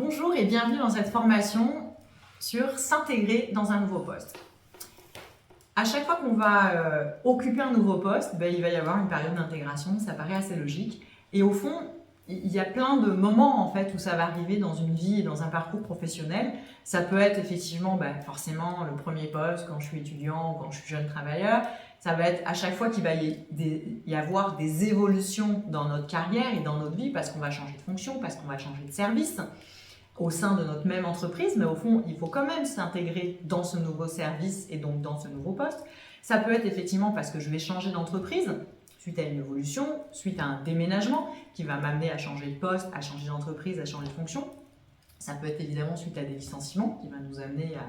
Bonjour et bienvenue dans cette formation sur s'intégrer dans un nouveau poste. À chaque fois qu'on va occuper un nouveau poste, il va y avoir une période d'intégration, ça paraît assez logique. Et au fond, il y a plein de moments en fait, où ça va arriver dans une vie et dans un parcours professionnel. Ça peut être effectivement forcément le premier poste quand je suis étudiant ou quand je suis jeune travailleur. Ça va être à chaque fois qu'il va y avoir des évolutions dans notre carrière et dans notre vie parce qu'on va changer de fonction, parce qu'on va changer de service au sein de notre même entreprise, mais au fond, il faut quand même s'intégrer dans ce nouveau service et donc dans ce nouveau poste. Ça peut être effectivement parce que je vais changer d'entreprise suite à une évolution, suite à un déménagement qui va m'amener à changer de poste, à changer d'entreprise, à changer de fonction. Ça peut être évidemment suite à des licenciements qui va nous amener à...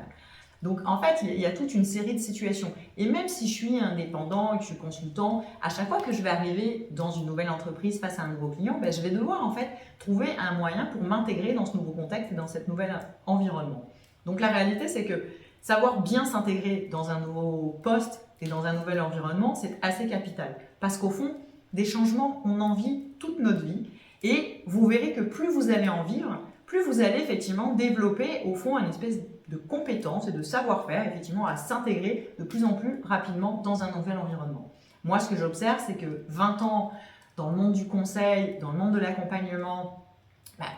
Donc en fait, il y a toute une série de situations. Et même si je suis indépendant et que je suis consultant, à chaque fois que je vais arriver dans une nouvelle entreprise face à un nouveau client, je vais devoir en fait trouver un moyen pour m'intégrer dans ce nouveau contexte et dans cet nouvel environnement. Donc la réalité, c'est que savoir bien s'intégrer dans un nouveau poste et dans un nouvel environnement, c'est assez capital. Parce qu'au fond, des changements, on en vit toute notre vie. Et vous verrez que plus vous allez en vivre, plus vous allez effectivement développer au fond une espèce de compétences et de savoir-faire effectivement à s'intégrer de plus en plus rapidement dans un nouvel environnement. Moi, ce que j'observe, c'est que 20 ans dans le monde du conseil, dans le monde de l'accompagnement,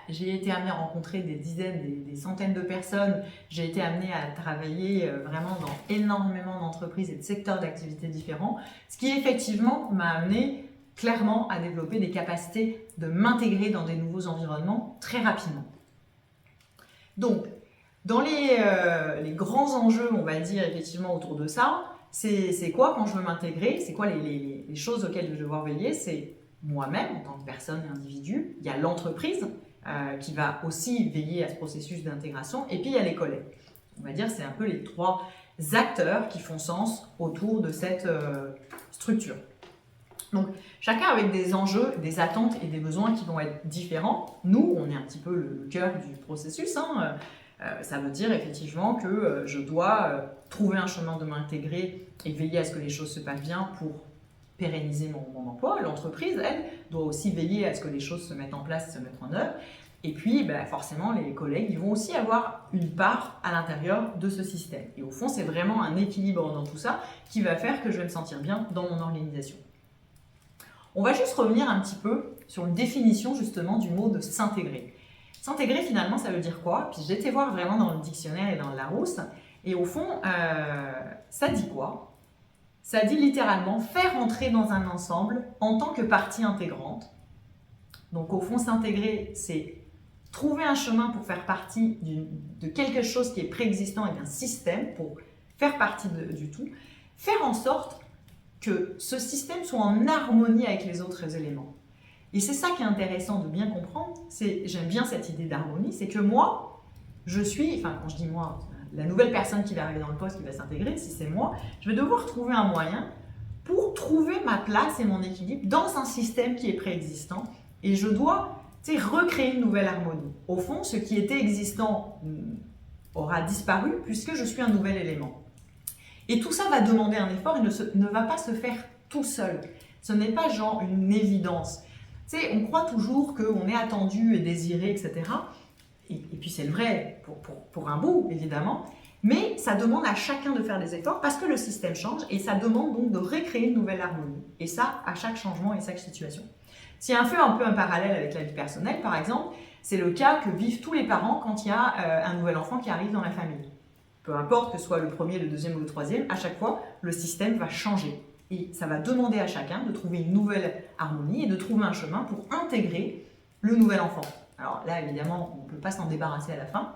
j'ai été amenée à rencontrer des dizaines, des centaines de personnes. J'ai été amenée à travailler vraiment dans énormément d'entreprises et de secteurs d'activité différents, ce qui effectivement m'a amenée clairement à développer des capacités de m'intégrer dans des nouveaux environnements très rapidement. Donc, dans les grands enjeux, on va dire effectivement autour de ça, c'est quoi quand je veux m'intégrer? C'est quoi les choses auxquelles je vais devoir veiller? C'est moi-même en tant que personne et individu, il y a l'entreprise qui va aussi veiller à ce processus d'intégration, et puis il y a les collègues. On va dire c'est un peu les trois acteurs qui font sens autour de cette structure. Donc, chacun avec des enjeux, des attentes et des besoins qui vont être différents. Nous, on est un petit peu le cœur du processus. Ça veut dire effectivement que je dois trouver un chemin de m'intégrer et veiller à ce que les choses se passent bien pour pérenniser mon emploi. L'entreprise, elle, doit aussi veiller à ce que les choses se mettent en place, se mettent en œuvre. Et puis, forcément, les collègues, ils vont aussi avoir une part à l'intérieur de ce système. Et au fond, c'est vraiment un équilibre dans tout ça qui va faire que je vais me sentir bien dans mon organisation. On va juste revenir un petit peu sur une définition justement du mot de s'intégrer. S'intégrer finalement ça veut dire quoi? Puis j'ai été voir vraiment dans le dictionnaire et dans le Larousse et au fond ça dit quoi? Ça dit littéralement faire entrer dans un ensemble en tant que partie intégrante. Donc au fond s'intégrer c'est trouver un chemin pour faire partie de quelque chose qui est préexistant et d'un système pour faire partie du tout. Faire en sorte que ce système soit en harmonie avec les autres éléments. Et c'est ça qui est intéressant de bien comprendre, j'aime bien cette idée d'harmonie, c'est que moi, je suis, quand je dis moi, la nouvelle personne qui va arriver dans le poste, qui va s'intégrer, si c'est moi, je vais devoir trouver un moyen pour trouver ma place et mon équilibre dans un système qui est préexistant et je dois recréer une nouvelle harmonie. Au fond, ce qui était existant aura disparu puisque je suis un nouvel élément. Et tout ça va demander un effort et ne va pas se faire tout seul. Ce n'est pas genre une évidence. On croit toujours qu'on est attendu et désiré, etc. Et puis c'est le vrai pour un bout, évidemment. Mais ça demande à chacun de faire des efforts parce que le système change et ça demande donc de recréer une nouvelle harmonie. Et ça, à chaque changement et chaque situation. Si on fait un peu un parallèle avec la vie personnelle, par exemple, c'est le cas que vivent tous les parents quand il y a un nouvel enfant qui arrive dans la famille. Peu importe que ce soit le premier, le deuxième ou le troisième, à chaque fois, le système va changer. Et ça va demander à chacun de trouver une nouvelle harmonie et de trouver un chemin pour intégrer le nouvel enfant. Alors là, évidemment, on ne peut pas s'en débarrasser à la fin.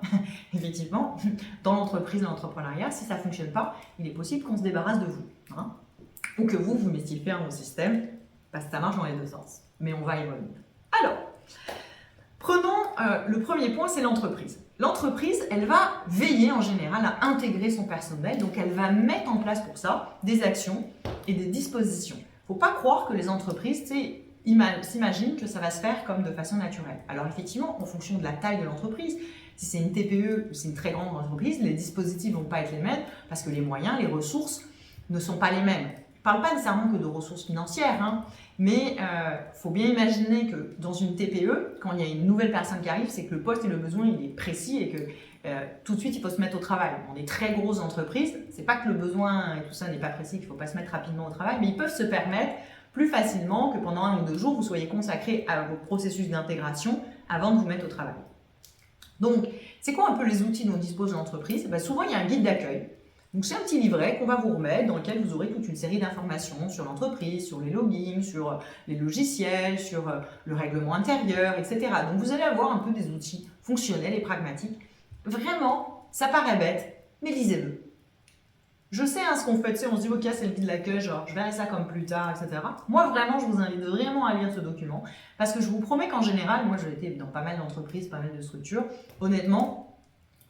Effectivement, dans l'entreprise, l'entrepreneuriat, si ça ne fonctionne pas, il est possible qu'on se débarrasse de vous. Ou que vous mettiez fin au système, parce que ça marche dans les deux sens. Mais on va y revenir. Alors, prenons le premier point, c'est l'entreprise. L'entreprise, elle va veiller en général à intégrer son personnel, donc elle va mettre en place pour ça des actions et des dispositions. Il ne faut pas croire que les entreprises s'imaginent que ça va se faire comme de façon naturelle. Alors effectivement, en fonction de la taille de l'entreprise, si c'est une TPE ou c'est une très grande entreprise, les dispositifs ne vont pas être les mêmes parce que les moyens, les ressources ne sont pas les mêmes. ne parle pas nécessairement que de ressources financières, hein, mais faut bien imaginer que dans une TPE, quand il y a une nouvelle personne qui arrive, c'est que le poste et le besoin il est précis et que tout de suite il faut se mettre au travail. Dans des très grosses entreprises, c'est pas que le besoin et tout ça n'est pas précis, qu'il ne faut pas se mettre rapidement au travail, mais ils peuvent se permettre plus facilement que pendant 1 ou 2 jours, vous soyez consacré à vos processus d'intégration avant de vous mettre au travail. Donc, c'est quoi un peu les outils dont dispose l'entreprise? Souvent, il y a un guide d'accueil. Donc, c'est un petit livret qu'on va vous remettre dans lequel vous aurez toute une série d'informations sur l'entreprise, sur les logins, sur les logiciels, sur le règlement intérieur, etc. Donc, vous allez avoir un peu des outils fonctionnels et pragmatiques. Vraiment, ça paraît bête, mais lisez-le. Je sais ce qu'on fait, on se dit ok c'est le guide d'accueil, genre je verrai ça comme plus tard, etc. Moi vraiment je vous invite vraiment à lire ce document parce que je vous promets qu'en général, moi j'ai été dans pas mal d'entreprises, pas mal de structures, honnêtement,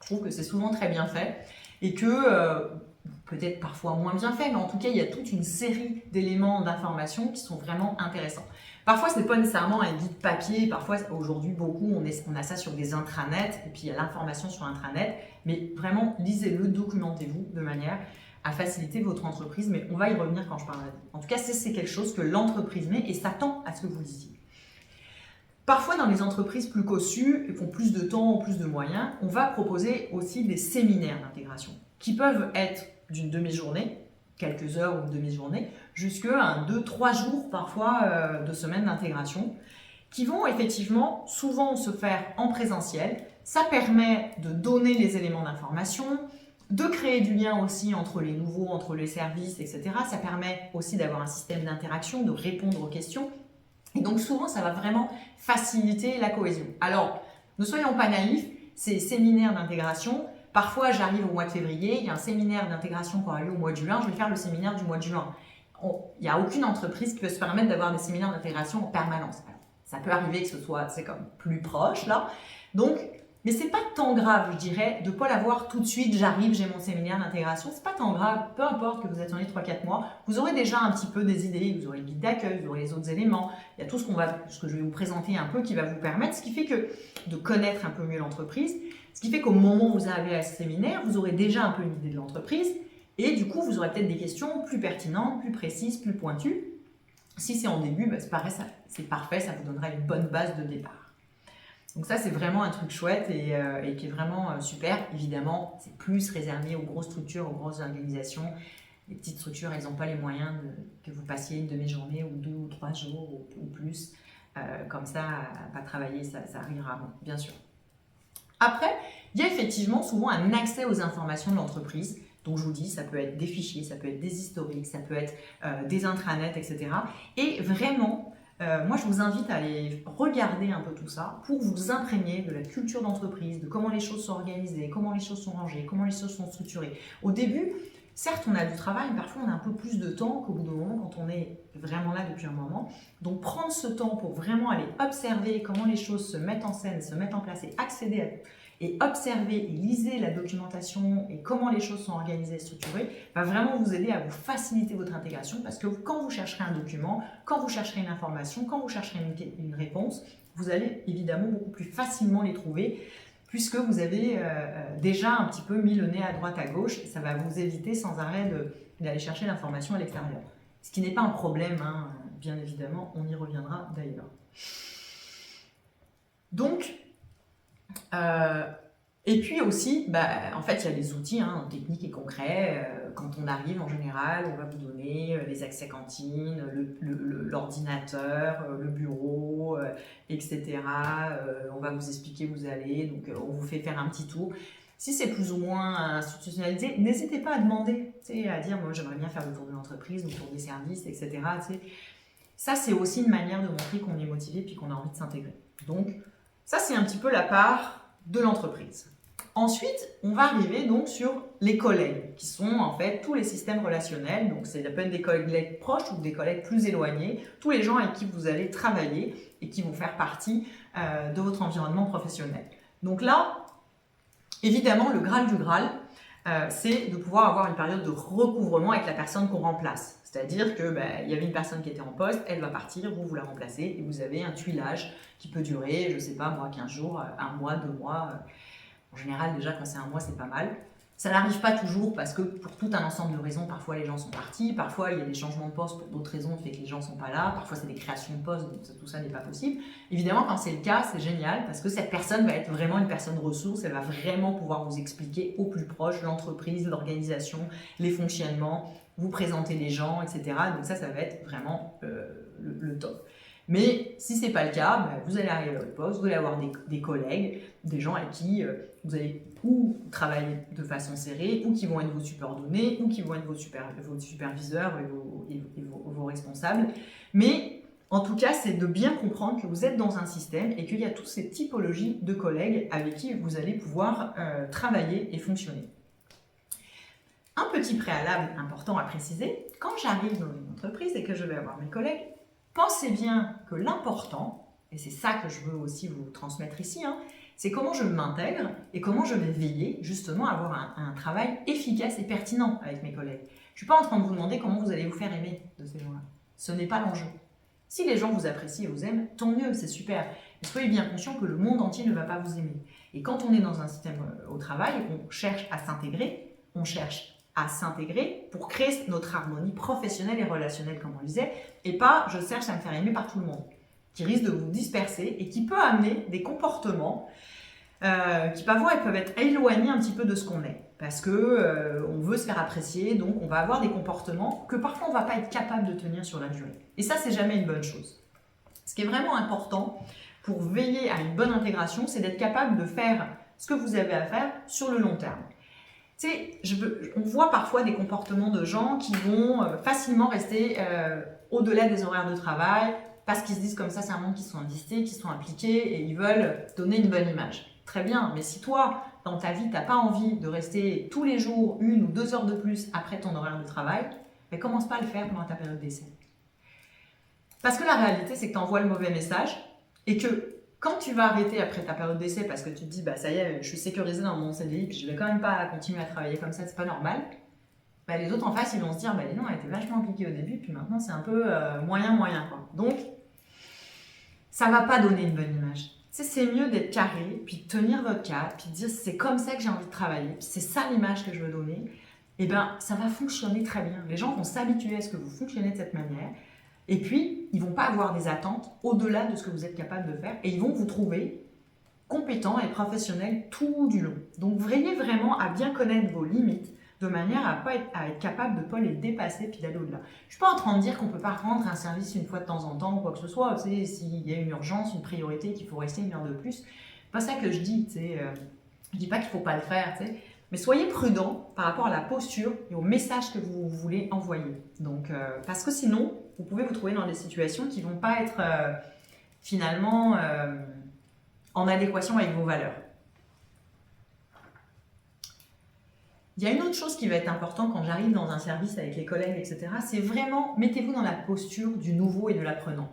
je trouve que c'est souvent très bien fait et que peut-être parfois moins bien fait, mais en tout cas il y a toute une série d'éléments d'information qui sont vraiment intéressants. Parfois c'est pas nécessairement un guide papier, parfois aujourd'hui beaucoup on a ça sur des intranets et puis il y a l'information sur intranet, mais vraiment lisez-le, documentez-vous de manière à faciliter votre entreprise, mais on va y revenir quand je parlerai. En tout cas, c'est quelque chose que l'entreprise met et s'attend à ce que vous lisiez. Parfois, dans les entreprises plus cossues et qui ont plus de temps ou plus de moyens, on va proposer aussi des séminaires d'intégration qui peuvent être d'une demi-journée, quelques heures ou une demi-journée, jusqu'à 2-3 jours parfois de semaines d'intégration, qui vont effectivement souvent se faire en présentiel. Ça permet de donner les éléments d'information, de créer du lien aussi entre les nouveaux, entre les services, etc. Ça permet aussi d'avoir un système d'interaction, de répondre aux questions. Et donc souvent, ça va vraiment faciliter la cohésion. Alors, ne soyons pas naïfs, ces séminaires d'intégration, parfois j'arrive au mois de février, il y a un séminaire d'intégration qui aura lieu au mois de juin, je vais faire le séminaire du mois de juin. Il n'y a aucune entreprise qui peut se permettre d'avoir des séminaires d'intégration en permanence. Alors, ça peut arriver que c'est comme plus proche là. Donc, mais c'est pas tant grave, je dirais, de ne pas l'avoir tout de suite, j'arrive, j'ai mon séminaire d'intégration, c'est pas tant grave, peu importe que vous attendiez 3-4 mois, vous aurez déjà un petit peu des idées, vous aurez le guide d'accueil, vous aurez les autres éléments, il y a tout ce que je vais vous présenter un peu qui va vous permettre, ce qui fait que de connaître un peu mieux l'entreprise, ce qui fait qu'au moment où vous arrivez à ce séminaire, vous aurez déjà un peu une idée de l'entreprise, et du coup, vous aurez peut-être des questions plus pertinentes, plus précises, plus pointues. Si c'est en début, c'est pareil, c'est parfait, ça vous donnera une bonne base de départ. Donc ça, c'est vraiment un truc chouette et qui est vraiment super. Évidemment, c'est plus réservé aux grosses structures, aux grosses organisations. Les petites structures, elles n'ont pas les moyens que vous passiez une demi-journée ou 2 ou 3 jours ou plus. Comme ça, à pas travailler, ça arrivera, bien sûr. Après, il y a effectivement souvent un accès aux informations de l'entreprise. Donc je vous dis, ça peut être des fichiers, ça peut être des historiques, ça peut être des intranets, etc. Et vraiment, moi, je vous invite à aller regarder un peu tout ça pour vous imprégner de la culture d'entreprise, de comment les choses sont organisées, comment les choses sont rangées, comment les choses sont structurées. Au début, certes, on a du travail, mais parfois on a un peu plus de temps qu'au bout d'un moment quand on est vraiment là depuis un moment. Donc prendre ce temps pour vraiment aller observer comment les choses se mettent en scène, se mettent en place et accéder à et observer et lisez la documentation et comment les choses sont organisées et structurées va vraiment vous aider à vous faciliter votre intégration parce que quand vous chercherez un document, quand vous chercherez une information, quand vous chercherez une réponse, vous allez évidemment beaucoup plus facilement les trouver puisque vous avez déjà un petit peu mis le nez à droite à gauche et ça va vous éviter sans arrêt d'aller chercher l'information à l'extérieur. Ce qui n'est pas un problème, hein, bien évidemment, on y reviendra d'ailleurs. Donc, et puis aussi, en fait, il y a des outils techniques et concrets. Quand on arrive, en général, on va vous donner les accès cantine, l'ordinateur, le bureau, etc. On va vous expliquer où vous allez, donc on vous fait faire un petit tour. Si c'est plus ou moins institutionnalisé, n'hésitez pas à demander, à dire, moi j'aimerais bien faire le tour de l'entreprise, le tour des services, etc. Ça, c'est aussi une manière de montrer qu'on est motivé puis qu'on a envie de s'intégrer. Donc, ça, c'est un petit peu la part de l'entreprise. Ensuite, on va arriver donc sur les collègues, qui sont en fait tous les systèmes relationnels. Donc, ça peut être des collègues proches ou des collègues plus éloignés, tous les gens avec qui vous allez travailler et qui vont faire partie de votre environnement professionnel. Donc là, évidemment, le Graal du Graal, c'est de pouvoir avoir une période de recouvrement avec la personne qu'on remplace. C'est-à-dire qu'il y avait une personne qui était en poste, elle va partir, vous la remplacez et vous avez un tuilage qui peut durer, je ne sais pas moi, 15 jours, 1 mois, 2 mois. En général, déjà, quand c'est 1 mois, c'est pas mal. Ça n'arrive pas toujours parce que pour tout un ensemble de raisons, parfois les gens sont partis, parfois il y a des changements de poste pour d'autres raisons qui fait que les gens ne sont pas là, parfois c'est des créations de postes, donc tout ça n'est pas possible. Évidemment, quand c'est le cas, c'est génial parce que cette personne va être vraiment une personne ressource, elle va vraiment pouvoir vous expliquer au plus proche l'entreprise, l'organisation, les fonctionnements, vous présenter les gens, etc. Donc ça va être vraiment le top. Mais si ce n'est pas le cas, vous allez arriver à votre poste, vous allez avoir des collègues, des gens avec qui vous allez ou travailler de façon serrée, ou qui vont être vos subordonnés, ou qui vont être vos superviseurs et vos responsables. Mais en tout cas, c'est de bien comprendre que vous êtes dans un système et qu'il y a toutes ces typologies de collègues avec qui vous allez pouvoir travailler et fonctionner. Un petit préalable important à préciser, quand j'arrive dans une entreprise et que je vais avoir mes collègues, pensez bien que l'important, et c'est ça que je veux aussi vous transmettre ici, c'est comment je m'intègre et comment je vais veiller justement à avoir un travail efficace et pertinent avec mes collègues. Je ne suis pas en train de vous demander comment vous allez vous faire aimer de ces gens-là. Ce n'est pas l'enjeu. Si les gens vous apprécient et vous aiment, tant mieux, c'est super. Mais soyez bien conscient que le monde entier ne va pas vous aimer. Et quand on est dans un système au travail et qu'on cherche à s'intégrer, on cherche à s'intégrer pour créer notre harmonie professionnelle et relationnelle, comme on disait, et pas je cherche à me faire aimer par tout le monde, qui risque de vous disperser et qui peut amener des comportements qui parfois peuvent être éloignés un petit peu de ce qu'on est, parce que on veut se faire apprécier, donc on va avoir des comportements que parfois on ne va pas être capable de tenir sur la durée. Et ça, c'est jamais une bonne chose. Ce qui est vraiment important pour veiller à une bonne intégration, c'est d'être capable de faire ce que vous avez à faire sur le long terme. Tu sais, on voit parfois des comportements de gens qui vont facilement rester au-delà des horaires de travail, parce qu'ils se disent comme ça, c'est un monde qui sont investis, qui sont impliqués et ils veulent donner une bonne image. Très bien, mais si toi, dans ta vie, tu n'as pas envie de rester tous les jours 1 ou 2 heures de plus après ton horaire de travail, mais commence pas à le faire pendant ta période d'essai. Parce que la réalité, c'est que tu envoies le mauvais message et que quand tu vas arrêter après ta période d'essai parce que tu te dis, ça y est, je suis sécurisé dans mon CDI, puis je vais quand même pas continuer à travailler comme ça, c'est pas normal, les autres en face, ils vont se dire, non, elle était vachement impliquée au début, puis maintenant c'est un peu moyen, quoi. Donc, ça va pas donner une bonne image. C'est mieux d'être carré, puis de tenir votre cadre, puis de dire c'est comme ça que j'ai envie de travailler, puis c'est ça l'image que je veux donner. Et ça va fonctionner très bien. Les gens vont s'habituer à ce que vous fonctionnez de cette manière, et puis ils vont pas avoir des attentes au-delà de ce que vous êtes capable de faire, et ils vont vous trouver compétent et professionnel tout du long. Donc veillez vraiment à bien connaître vos limites, de manière à être capable de ne pas les dépasser puis d'aller au-delà. Je ne suis pas en train de dire qu'on ne peut pas rendre un service une fois de temps en temps ou quoi que ce soit. S'il y a une urgence, une priorité, qu'il faut rester 1 heure de plus, c'est pas ça que je dis. Je ne dis pas qu'il ne faut pas le faire, mais soyez prudent par rapport à la posture et au message que vous voulez envoyer. Donc, parce que sinon, vous pouvez vous trouver dans des situations qui ne vont pas être finalement en adéquation avec vos valeurs. Il y a une autre chose qui va être importante quand j'arrive dans un service avec les collègues, etc. C'est vraiment, mettez-vous dans la posture du nouveau et de l'apprenant.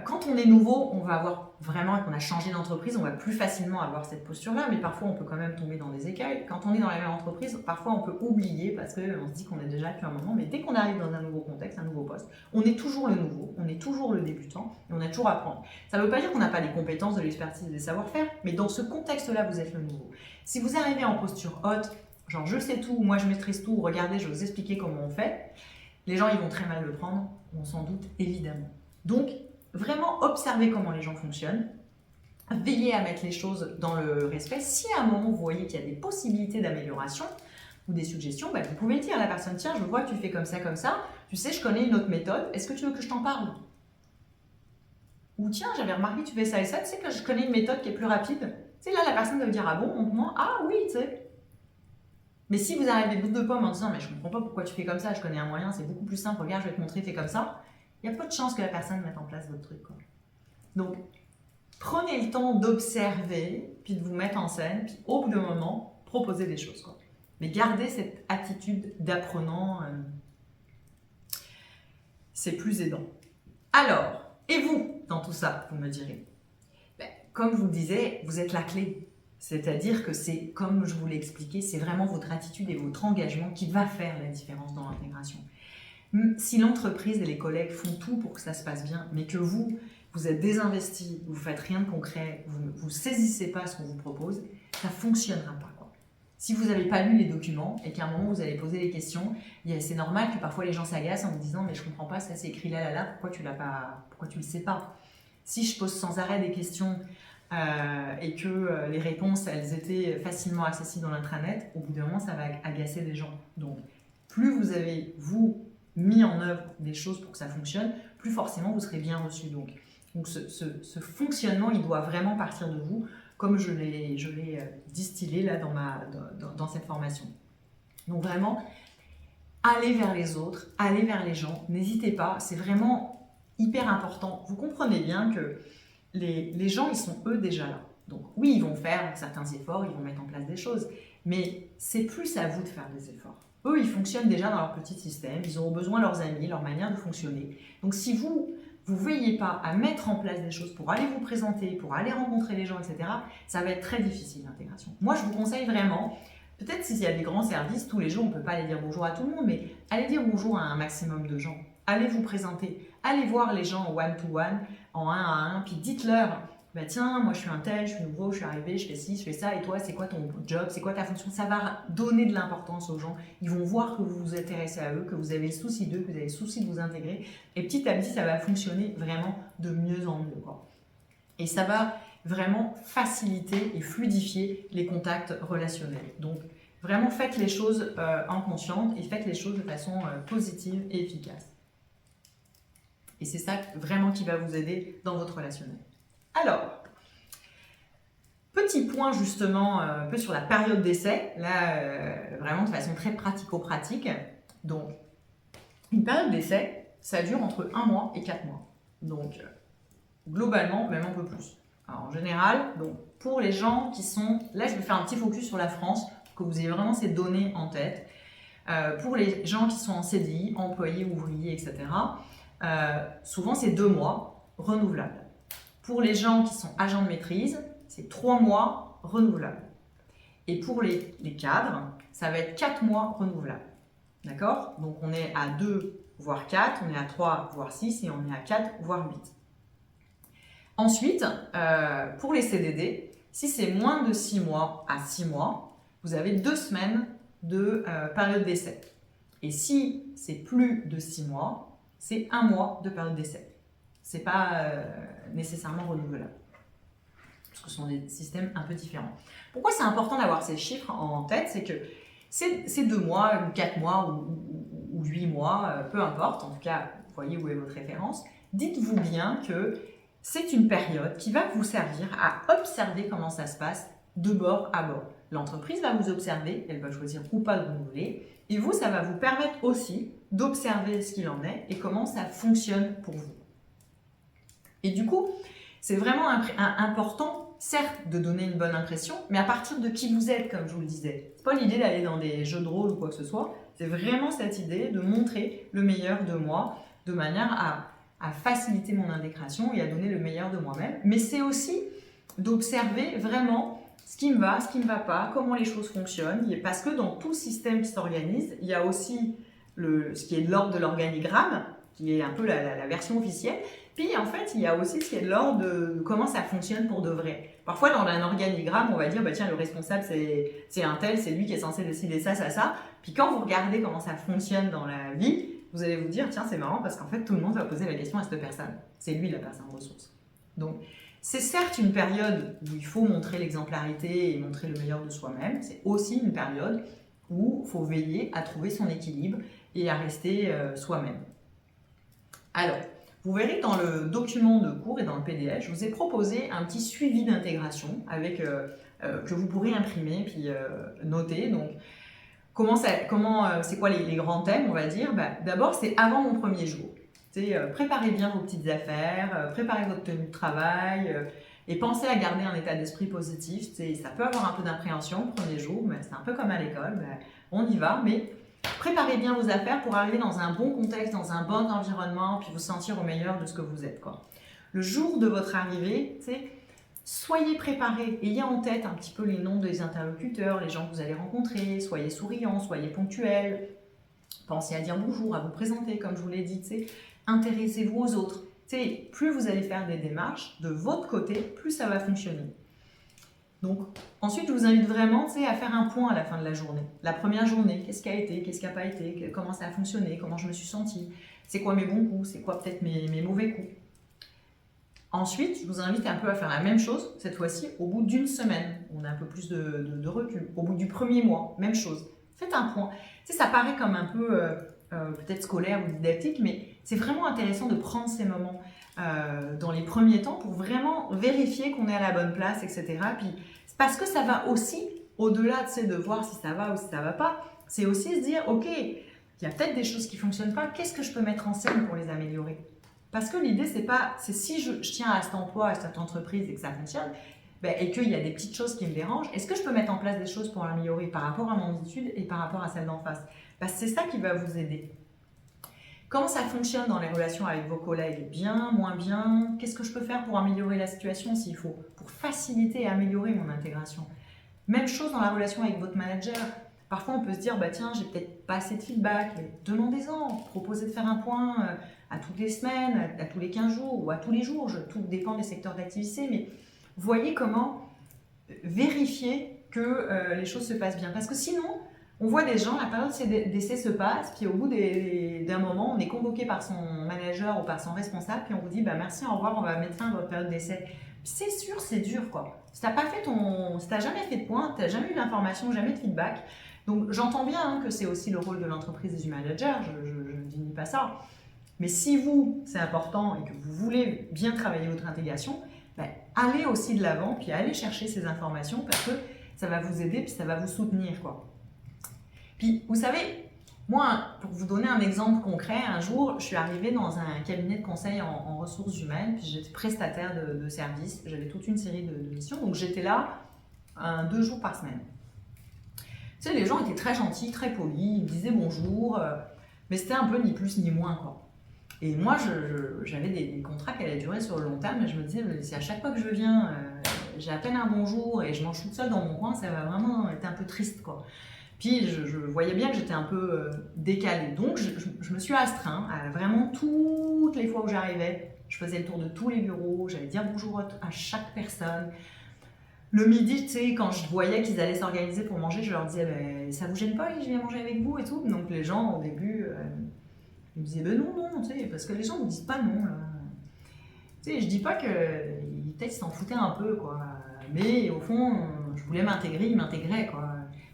Quand on est nouveau, on va avoir vraiment, et qu'on a changé d'entreprise, on va plus facilement avoir cette posture-là, mais parfois on peut quand même tomber dans des écueils. Quand on est dans la même entreprise, parfois on peut oublier parce qu'on se dit qu'on est déjà depuis un moment, mais dès qu'on arrive dans un nouveau contexte, un nouveau poste, on est toujours le nouveau, on est toujours le débutant et on a toujours à apprendre. Ça ne veut pas dire qu'on n'a pas des compétences, de l'expertise, des savoir-faire, mais dans ce contexte-là, vous êtes le nouveau. Si vous arrivez en posture haute, genre je sais tout, moi je maîtrise tout, regardez, je vais vous expliquer comment on fait, les gens ils vont très mal le prendre, on s'en doute évidemment. Donc, vraiment observez comment les gens fonctionnent, veillez à mettre les choses dans le respect. Si à un moment vous voyez qu'il y a des possibilités d'amélioration ou des suggestions, vous pouvez dire à la personne, tiens, je vois que tu fais comme ça, tu sais, je connais une autre méthode, est-ce que tu veux que je t'en parle? Ou tiens, j'avais remarqué que tu fais ça et ça, tu sais que je connais une méthode qui est plus rapide. Tu sais, là, la personne va vous dire, ah bon, montre-moi, ah oui, tu sais. Mais si vous arrivez bout de pomme en disant, mais je comprends pas pourquoi tu fais comme ça, je connais un moyen, c'est beaucoup plus simple, regarde, je vais te montrer, fais comme ça, il y a peu de chances que la personne mette en place votre truc, quoi. Donc, prenez le temps d'observer, puis de vous mettre en scène, puis au bout d'un moment, proposez des choses, quoi. Mais gardez cette attitude d'apprenant, c'est plus aidant. Alors, et vous, dans tout ça, vous me direz, comme je vous le disais, vous êtes la clé. C'est-à-dire que c'est, comme je vous l'ai expliqué, c'est vraiment votre attitude et votre engagement qui va faire la différence dans l'intégration. Si l'entreprise et les collègues font tout pour que ça se passe bien, mais que vous êtes désinvesti, vous ne faites rien de concret, vous ne saisissez pas ce qu'on vous propose, ça ne fonctionnera pas, quoi. Si vous n'avez pas lu les documents et qu'à un moment vous allez poser des questions, c'est normal que parfois les gens s'agacent en vous disant mais je comprends pas, ça c'est écrit là, pourquoi tu le sais pas? Si je pose sans arrêt des questions et que les réponses elles étaient facilement accessibles dans l'intranet, au bout d'un moment ça va agacer les gens. Donc plus vous avez mis en œuvre des choses pour que ça fonctionne, plus forcément vous serez bien reçu. Donc ce fonctionnement il doit vraiment partir de vous, comme je l'ai distillé là dans cette formation. Donc vraiment, allez vers les autres, allez vers les gens, n'hésitez pas, c'est vraiment hyper important. Vous comprenez bien que les gens, ils sont eux déjà là. Donc oui, ils vont faire certains efforts, ils vont mettre en place des choses, mais c'est plus à vous de faire des efforts. Eux, ils fonctionnent déjà dans leur petit système, ils ont besoin de leurs amis, leur manière de fonctionner. Donc si vous ne veillez pas à mettre en place des choses pour aller vous présenter, pour aller rencontrer les gens, etc., ça va être très difficile l'intégration. Moi, je vous conseille vraiment, peut-être s'il y a des grands services, tous les jours, on ne peut pas aller dire bonjour à tout le monde, mais allez dire bonjour à un maximum de gens. Allez vous présenter, allez voir les gens en one-to-one, en un à un, puis dites-leur, bah tiens, moi je suis un tel, je suis nouveau, je suis arrivé, je fais ci, je fais ça, et toi, c'est quoi ton job, c'est quoi ta fonction? Ça va donner de l'importance aux gens, ils vont voir que vous vous intéressez à eux, que vous avez le souci d'eux, que vous avez le souci de vous intégrer, et petit à petit, ça va fonctionner vraiment de mieux en mieux, quoi. Et ça va vraiment faciliter et fluidifier les contacts relationnels. Donc, vraiment, faites les choses en conscience et faites les choses de façon positive et efficace. Et c'est ça vraiment qui va vous aider dans votre relationnel. Alors, petit point justement un peu sur la période d'essai, là vraiment de façon très pratico-pratique. Donc, une période d'essai, ça dure entre 1 mois et 4 mois. Donc, globalement, même un peu plus. Alors, en général, donc, pour les gens qui sont... Là, je vais faire un petit focus sur la France, pour que vous ayez vraiment ces données en tête. Pour les gens qui sont en CDI, employés, ouvriers, etc., souvent c'est 2 mois renouvelables. Pour les gens qui sont agents de maîtrise, c'est 3 mois renouvelables. Et pour les cadres, ça va être 4 mois renouvelables. D'accord? Donc on est à 2 voire 4, on est à 3 voire 6 et on est à 4 voire 8. Ensuite, pour les CDD, si c'est moins de 6 mois à 6 mois, vous avez 2 semaines de période d'essai. Et si c'est plus de 6 mois, c'est 1 mois de période d'essai. Ce n'est pas nécessairement renouvelable. Parce que ce sont des systèmes un peu différents. Pourquoi c'est important d'avoir ces chiffres en tête? C'est que c'est 2 mois, ou 4 mois, ou 8 mois, peu importe. En tout cas, vous voyez où est votre référence. Dites-vous bien que c'est une période qui va vous servir à observer comment ça se passe de bord à bord. L'entreprise va vous observer, elle va choisir ou pas de renouveler. Et vous, ça va vous permettre aussi d'observer ce qu'il en est et comment ça fonctionne pour vous. Et du coup, c'est vraiment important, certes, de donner une bonne impression, mais à partir de qui vous êtes, comme je vous le disais. C'est pas l'idée d'aller dans des jeux de rôle ou quoi que ce soit, c'est vraiment cette idée de montrer le meilleur de moi, de manière à faciliter mon intégration et à donner le meilleur de moi-même. Mais c'est aussi d'observer vraiment ce qui me va, ce qui ne me va pas, comment les choses fonctionnent. Parce que dans tout système qui s'organise, il y a aussi ce qui est de l'ordre de l'organigramme, qui est un peu la version officielle. Puis en fait, il y a aussi ce qui est de l'ordre de comment ça fonctionne pour de vrai. Parfois, dans un organigramme, on va dire, bah, tiens, le responsable, c'est un tel, c'est lui qui est censé décider ça, ça, ça. Puis quand vous regardez comment ça fonctionne dans la vie, vous allez vous dire, tiens, c'est marrant parce qu'en fait, tout le monde va poser la question à cette personne. C'est lui la personne ressource. Donc, c'est certes une période où il faut montrer l'exemplarité et montrer le meilleur de soi-même. C'est aussi une période où il faut veiller à trouver son équilibre et à rester soi-même. Alors, vous verrez dans le document de cours et dans le PDF, je vous ai proposé un petit suivi d'intégration avec que vous pourrez imprimer puis noter. Donc, c'est quoi les grands thèmes, on va dire? D'abord, c'est avant mon premier jour. Préparez bien vos petites affaires, préparez votre tenue de travail et pensez à garder un état d'esprit positif. Ça peut avoir un peu d'appréhension le premier jour, mais c'est un peu comme à l'école, on y va, mais préparez bien vos affaires pour arriver dans un bon contexte, dans un bon environnement, puis vous sentir au meilleur de ce que vous êtes, quoi. Le jour de votre arrivée, soyez préparés, ayez en tête un petit peu les noms des interlocuteurs, les gens que vous allez rencontrer, soyez souriants, soyez ponctuels, pensez à dire bonjour, à vous présenter, comme je vous l'ai dit, intéressez-vous aux autres. Plus vous allez faire des démarches de votre côté, plus ça va fonctionner. Donc, ensuite, je vous invite vraiment à faire un point à la fin de la journée. La première journée, qu'est-ce qui a été, qu'est-ce qui n'a pas été, comment ça a fonctionné, comment je me suis sentie, c'est quoi mes bons coups, c'est quoi peut-être mes mauvais coups. Ensuite, je vous invite un peu à faire la même chose, cette fois-ci, au bout d'une semaine. On a un peu plus de recul. Au bout du premier mois, même chose. Faites un point. Ça paraît comme un peu peut-être scolaire ou didactique, mais c'est vraiment intéressant de prendre ces moments dans les premiers temps pour vraiment vérifier qu'on est à la bonne place, etc. Puis, parce que ça va aussi, au-delà de voir si ça va ou si ça ne va pas, c'est aussi se dire, ok, il y a peut-être des choses qui ne fonctionnent pas, qu'est-ce que je peux mettre en scène pour les améliorer? Parce que l'idée, c'est si je tiens à cet emploi, à cette entreprise et que ça fonctionne, et qu'il y a des petites choses qui me dérangent, est-ce que je peux mettre en place des choses pour l'améliorer par rapport à mon étude et par rapport à celle d'en face? C'est ça qui va vous aider. Comment ça fonctionne dans les relations avec vos collègues? Bien, moins bien? Qu'est-ce que je peux faire pour améliorer la situation s'il faut? Pour faciliter et améliorer mon intégration. Même chose dans la relation avec votre manager. Parfois, on peut se dire, tiens, j'ai peut-être pas assez de feedback, mais demandez-en, proposez de faire un point à toutes les semaines, à tous les 15 jours ou à tous les jours, tout dépend des secteurs d'activité, mais voyez comment vérifier que les choses se passent bien. Parce que sinon, on voit des gens, la période d'essai se passe, puis au bout d'un moment, on est convoqué par son manager ou par son responsable, puis on vous dit, merci, au revoir, on va mettre fin à votre période d'essai. C'est sûr, c'est dur, quoi. Si t'as jamais fait de point, t'as jamais eu d'information, jamais de feedback. Donc j'entends bien que c'est aussi le rôle de l'entreprise et du manager, je ne dis pas ça. Mais si vous, c'est important et que vous voulez bien travailler votre intégration, allez aussi de l'avant, puis allez chercher ces informations parce que ça va vous aider, puis ça va vous soutenir, quoi. Puis vous savez, moi, pour vous donner un exemple concret, un jour, je suis arrivée dans un cabinet de conseil en ressources humaines, puis j'étais prestataire de service, j'avais toute une série de missions, donc j'étais là 2 jours par semaine. Les gens étaient très gentils, très polis, ils me disaient bonjour, mais c'était un peu ni plus ni moins, quoi. Et moi, j'avais des contrats qui allaient durer sur le long terme, et je me disais, si à chaque fois que je viens, j'ai à peine un bonjour et je mange toute seule dans mon coin, ça va vraiment être un peu triste, quoi. Puis je voyais bien que j'étais un peu décalée, donc je me suis astreinte à vraiment toutes les fois où j'arrivais, je faisais le tour de tous les bureaux, j'allais dire bonjour à chaque personne. Le midi, quand je voyais qu'ils allaient s'organiser pour manger, je leur disais, ça vous gêne pas que je viens manger avec vous et tout? Donc les gens, au début, ils me disaient, non, parce que les gens ne vous disent pas non. Je dis pas qu'ils peut-être s'en foutaient un peu, quoi. Mais au fond, je voulais m'intégrer, ils m'intégraient, quoi.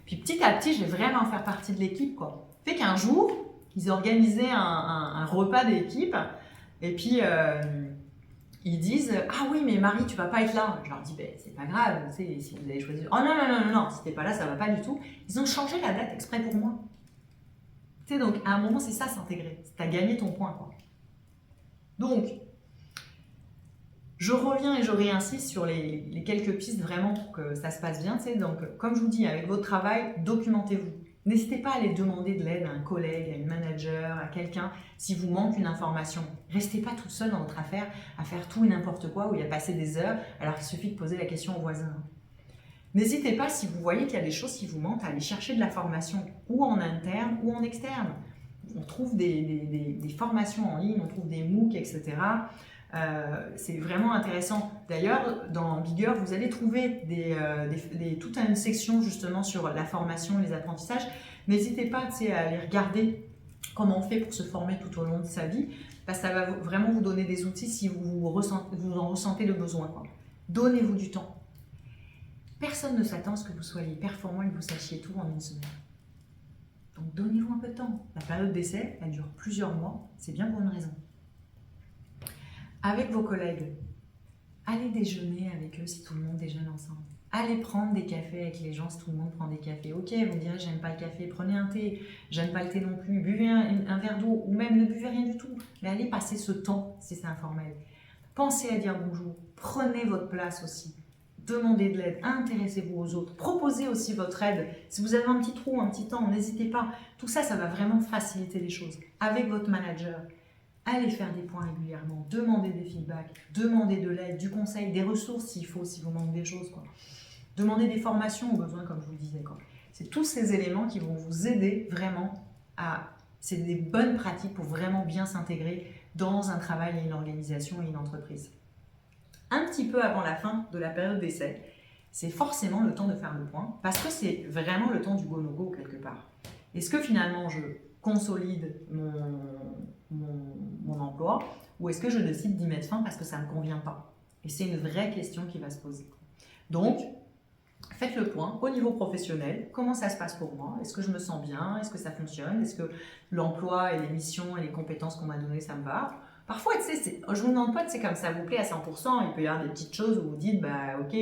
Puis petit à petit, je vais vraiment faire partie de l'équipe, quoi. Fait qu'un jour, ils organisaient un repas d'équipe, et puis ils disent, ah oui, mais Marie, tu vas pas être là. Je leur dis, c'est pas grave, si vous avez choisi. Oh non, si t'es pas là, ça va pas du tout. Ils ont changé la date exprès pour moi. Donc à un moment, c'est ça, s'intégrer. T'as gagné ton point, quoi. Donc, je reviens et je réinsiste sur les quelques pistes vraiment pour que ça se passe bien. Donc, comme je vous dis, avec votre travail, documentez-vous. N'hésitez pas à aller demander de l'aide à un collègue, à une manager, à quelqu'un si vous manque une information. Restez pas toute seule dans votre affaire à faire tout et n'importe quoi où il y a passé des heures alors qu'il suffit de poser la question au voisin. N'hésitez pas, si vous voyez qu'il y a des choses qui vous manquent, à aller chercher de la formation, ou en interne ou en externe. On trouve des formations en ligne, on trouve des MOOC, etc. C'est vraiment intéressant. D'ailleurs, dans Bigger, vous allez trouver toute une section justement sur la formation et les apprentissages. N'hésitez pas à aller regarder comment on fait pour se former tout au long de sa vie, parce que ça va vraiment vous donner des outils si vous en ressentez le besoin, quoi. Donnez-vous du temps. Personne ne s'attend à ce que vous soyez performant et que vous sachiez tout en une semaine. Donc donnez-vous un peu de temps. La période d'essai, elle dure plusieurs mois, c'est bien pour une raison. Avec vos collègues, allez déjeuner avec eux si tout le monde déjeune ensemble. Allez prendre des cafés avec les gens si tout le monde prend des cafés. Ok, vous me direz, j'aime pas le café, prenez un thé. J'aime pas le thé non plus, buvez un verre d'eau ou même ne buvez rien du tout. Mais allez passer ce temps si c'est informel. Pensez à dire bonjour, prenez votre place aussi. Demandez de l'aide, intéressez-vous aux autres, proposez aussi votre aide. Si vous avez un petit trou, un petit temps, n'hésitez pas. Tout ça, ça va vraiment faciliter les choses. Avec votre manager, allez faire des points régulièrement, demandez des feedbacks, demandez de l'aide, du conseil, des ressources s'il faut, si vous manquez des choses, quoi. Demandez des formations au besoin, comme je vous le disais, quoi. C'est tous ces éléments qui vont vous aider vraiment c'est des bonnes pratiques pour vraiment bien s'intégrer dans un travail et une organisation et une entreprise. Un petit peu avant la fin de la période d'essai, c'est forcément le temps de faire le point, parce que c'est vraiment le temps du go-no-go quelque part. Est-ce que finalement je consolide mon emploi, ou est-ce que je décide d'y mettre fin parce que ça ne me convient pas? Et c'est une vraie question qui va se poser. Donc, faites le point au niveau professionnel. Comment ça se passe pour moi? Est-ce que je me sens bien? Est-ce que ça fonctionne? Est-ce que l'emploi et les missions et les compétences qu'on m'a données, ça me va? Parfois, tu sais, je vous demande pas, comme ça vous plaît à 100%, il peut y avoir des petites choses où vous dites, bah ok,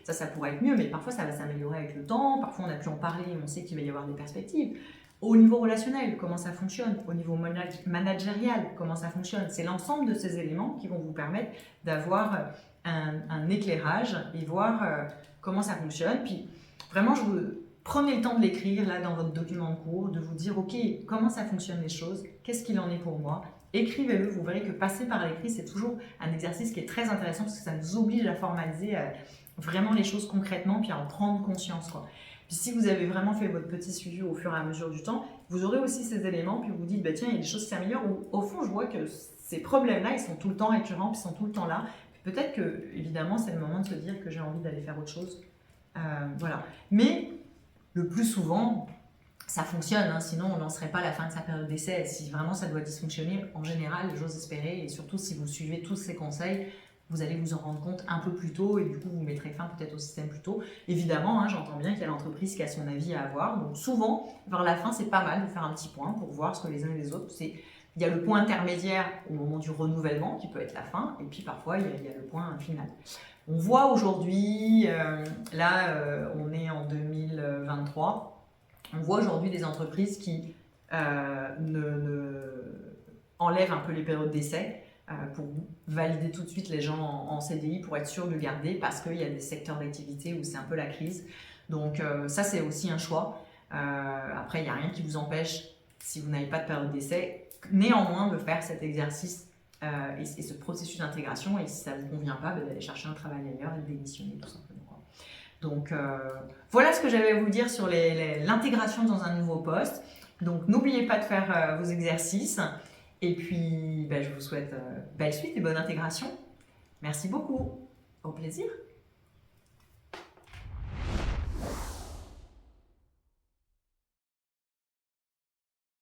ça pourrait être mieux, mais parfois ça va s'améliorer avec le temps, parfois on a pu en parler, on sait qu'il va y avoir des perspectives. Au niveau relationnel, comment ça fonctionne? Au niveau managérial, comment ça fonctionne? C'est l'ensemble de ces éléments qui vont vous permettre d'avoir un éclairage et voir comment ça fonctionne. Puis vraiment, prenez le temps de l'écrire là dans votre document de cours, de vous dire, ok, comment ça fonctionne les choses? Qu'est-ce qu'il en est pour moi? Écrivez-le, vous verrez que passer par l'écrit, c'est toujours un exercice qui est très intéressant parce que ça nous oblige à formaliser vraiment les choses concrètement puis à en prendre conscience, quoi. Puis si vous avez vraiment fait votre petit suivi au fur et à mesure du temps, vous aurez aussi ces éléments puis vous vous dites, bah, tiens, il y a des choses qui s'améliorent, ou au fond, je vois que ces problèmes-là, ils sont tout le temps récurrents puis ils sont tout le temps là. Peut-être que, évidemment, c'est le moment de se dire que j'ai envie d'aller faire autre chose. Voilà. Mais le plus souvent, ça fonctionne, hein, sinon on n'en serait pas à la fin de sa période d'essai. Si vraiment ça doit dysfonctionner, en général, j'ose espérer, et surtout si vous suivez tous ces conseils, vous allez vous en rendre compte un peu plus tôt et du coup vous mettrez fin peut-être au système plus tôt. Évidemment, hein, j'entends bien qu'il y a l'entreprise qui a son avis à avoir, donc souvent, vers la fin, c'est pas mal de faire un petit point pour voir ce que les uns et les autres, il y a le point intermédiaire au moment du renouvellement qui peut être la fin, et puis parfois il y a le point final. On voit aujourd'hui, on est en 2023, on voit aujourd'hui des entreprises qui enlèvent un peu les périodes d'essai pour valider tout de suite les gens en CDI pour être sûr de garder, parce qu'il y a des secteurs d'activité où c'est un peu la crise. Donc ça, c'est aussi un choix. Après, il n'y a rien qui vous empêche, si vous n'avez pas de période d'essai, néanmoins de faire cet exercice et ce processus d'intégration, et si ça ne vous convient pas, d'aller chercher un travail ailleurs et de démissionner tout simplement. Donc voilà ce que j'avais à vous dire sur l'intégration dans un nouveau poste. Donc n'oubliez pas de faire vos exercices, et puis je vous souhaite belle suite et bonne intégration. Merci beaucoup, au plaisir.